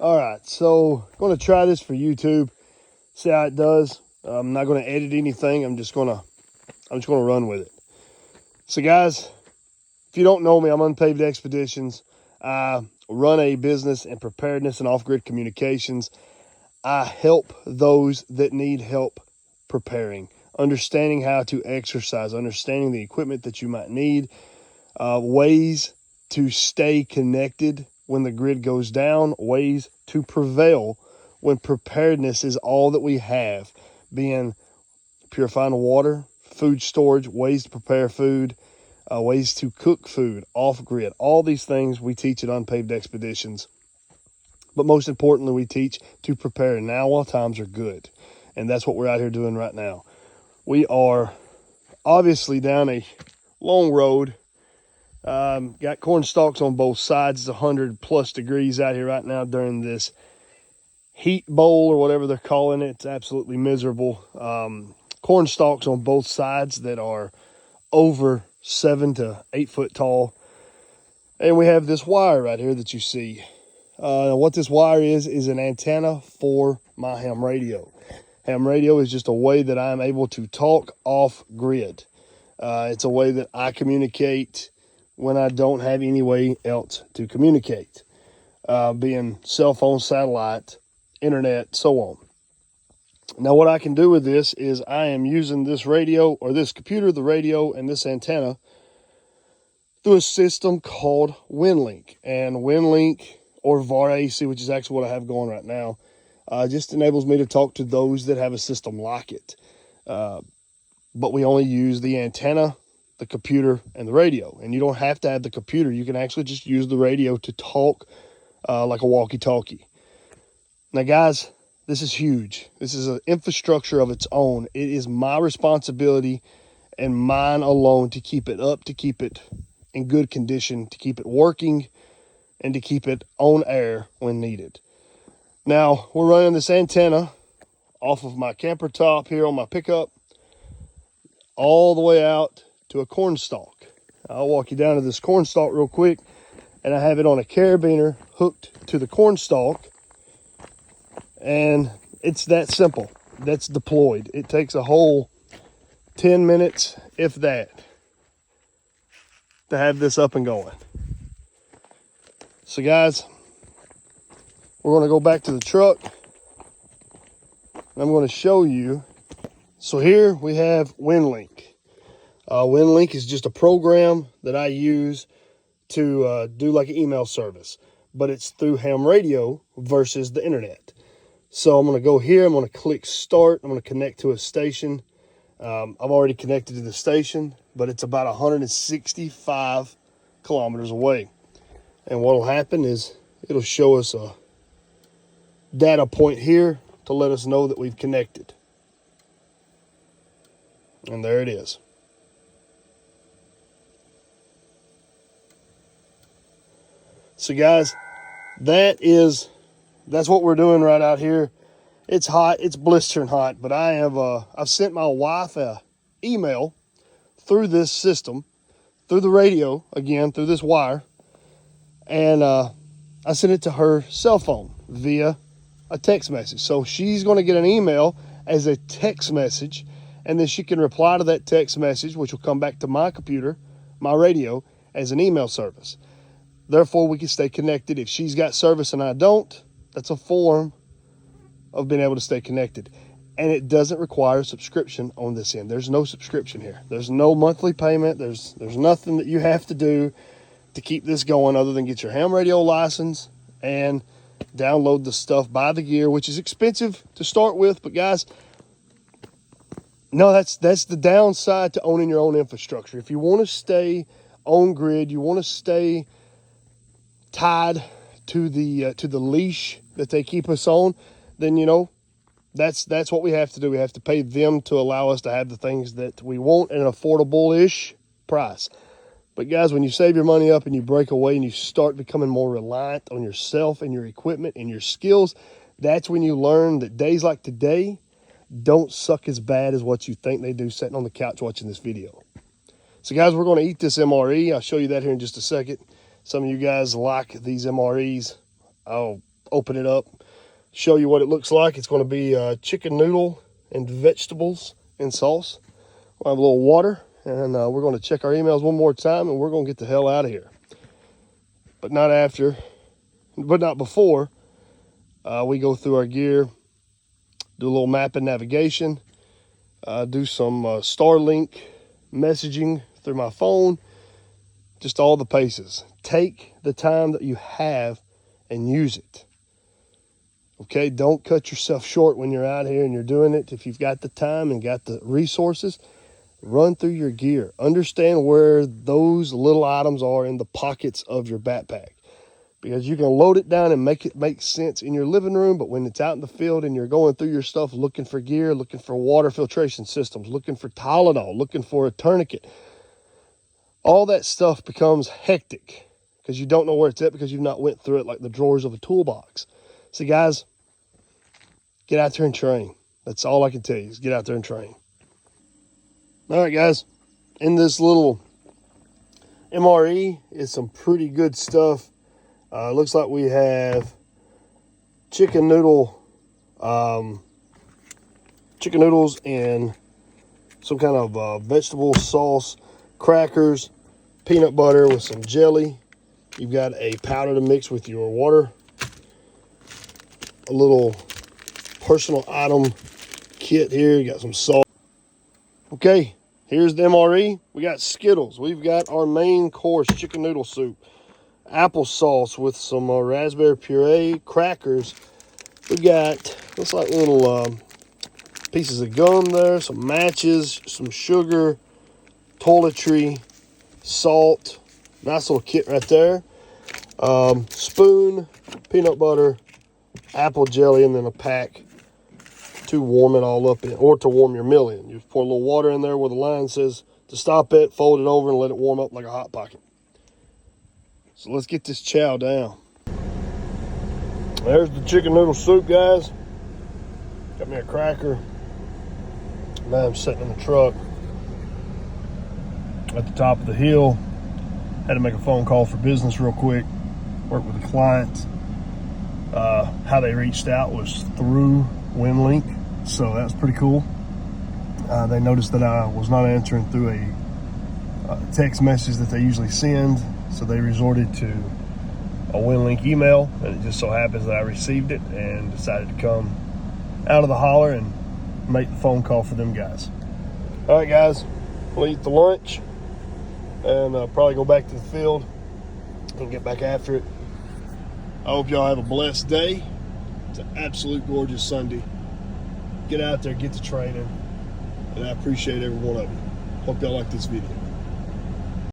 All right, so I'm going to try this for YouTube, see how it does. I'm not going to edit anything. I'm just going to run with it. So guys, if you don't know me, I'm Unpaved Expeditions. I run a business in preparedness and off-grid communications. I help those that need help preparing, understanding how to exercise, understanding the equipment that you might need, ways to stay connected when the grid goes down, ways to prevail when preparedness is all that we have, being purifying water, food storage, ways to prepare food, ways to cook food off-grid. All these things we teach at Unpaved Expeditions. But most importantly, we teach to prepare now while times are good. And that's what we're out here doing right now. We are obviously down a long road. Got corn stalks on both sides. It's 100+ degrees out here right now during this heat bowl or whatever they're calling it. It's absolutely miserable. Corn stalks on both sides that are over 7 to 8 foot tall. And we have this wire right here that you see. What this wire is an antenna for my ham radio. Ham radio is just a way that I'm able to talk off grid. It's a way that I communicate when I don't have any way else to communicate, being cell phone, satellite, internet, so on. Now what I can do with this is I am using this radio, or this computer, the radio, and this antenna through a system called WinLink. And WinLink, or VAR AC, which is actually what I have going right now, just enables me to talk to those that have a system like it. But we only use the antenna, the computer, and the radio. And you don't have to have the computer. You can actually just use the radio to talk like a walkie-talkie. Now, guys, this is huge. This is an infrastructure of its own. It is my responsibility and mine alone to keep it up, to keep it in good condition, to keep it working, and to keep it on air when needed. Now, we're running this antenna off of my camper top here on my pickup all the way out to a corn stalk. I'll walk you down to this corn stalk real quick, and I have it on a carabiner hooked to the corn stalk, and it's that simple. That's deployed. It takes a whole 10 minutes, if that, to have this up and going. So guys, we're going to go back to the truck, and I'm going to show you. So here we have WinLink. WinLink is just a program that I use to do like an email service, but it's through ham radio versus the internet. So I'm going to go here, I'm going to click start, I'm going to connect to a station. I've already connected to the station, but it's about 165 kilometers away. And what will happen is it'll show us a data point here to let us know that we've connected. And there it is. So guys, that's what we're doing right out here. It's hot, it's blistering hot, but I've sent my wife a email through this system, through the radio, again, through this wire, and I sent it to her cell phone via a text message. So she's going to get an email as a text message, and then she can reply to that text message, which will come back to my computer, my radio, as an email service. Therefore, we can stay connected. If she's got service and I don't, that's a form of being able to stay connected. And it doesn't require a subscription on this end. There's no subscription here. There's no monthly payment. There's nothing that you have to do to keep this going other than get your ham radio license and download the stuff, buy the gear, which is expensive to start with. But guys, no, that's the downside to owning your own infrastructure. If you want to stay on grid, you want to stay tied to the leash that they keep us on, then that's what we have to do. We have to pay them to allow us to have the things that we want at an affordable-ish price. But guys, when you save your money up and you break away and you start becoming more reliant on yourself and your equipment and your skills, that's when you learn that days like today don't suck as bad as what you think they do sitting on the couch watching this video. So guys, we're going to eat this MRE. I'll show you that here in just a second. Some of you guys like these MREs. Oh, open it up, show you what it looks like. It's going to be chicken noodle and vegetables and sauce. We'll have a little water, and we're going to check our emails one more time, and we're going to get the hell out of here. But not before we go through our gear, do a little map and navigation, do some Starlink messaging through my phone, just all the paces. Take the time that you have and use it. Okay, don't cut yourself short when you're out here and you're doing it. If you've got the time and got the resources, run through your gear. Understand where those little items are in the pockets of your backpack. Because you can load it down and make it make sense in your living room, but when it's out in the field and you're going through your stuff looking for gear, looking for water filtration systems, looking for Tylenol, looking for a tourniquet, all that stuff becomes hectic because you don't know where it's at because you've not went through it like the drawers of a toolbox. So guys, get out there and train. That's all I can tell you is get out there and train. All right, guys, in this little MRE is some pretty good stuff. Looks like we have chicken noodles and some kind of vegetable sauce, crackers, peanut butter with some jelly. You've got a powder to mix with your water, a little personal item kit here. You got some salt. Okay, here's the MRE. We got Skittles. We've got our main course, chicken noodle soup, applesauce with some raspberry puree, crackers. We've got, looks like little pieces of gum there, some matches, some sugar, toiletry, salt. Nice little kit right there. Spoon, peanut butter, apple jelly, and then a pack to warm it all up in, or to warm your meal in. You just pour a little water in there where the line says to stop it, fold it over, and let it warm up like a Hot Pocket. So let's get this chow down. There's the chicken noodle soup, guys. Got me a cracker. Now I'm sitting in the truck at the top of the hill. Had to make a phone call for business real quick. Work with a client. How they reached out was through WinLink, so that's pretty cool. They noticed that I was not answering through a text message that they usually send, so they resorted to a WinLink email, and it just so happens that I received it and decided to come out of the holler and make the phone call for them guys. All right, guys, we'll eat the lunch and probably go back to the field and get back after it. I hope y'all have a blessed day. It's an absolute gorgeous Sunday. Get out there, get to training, and I appreciate every one of you. Hope y'all like this video.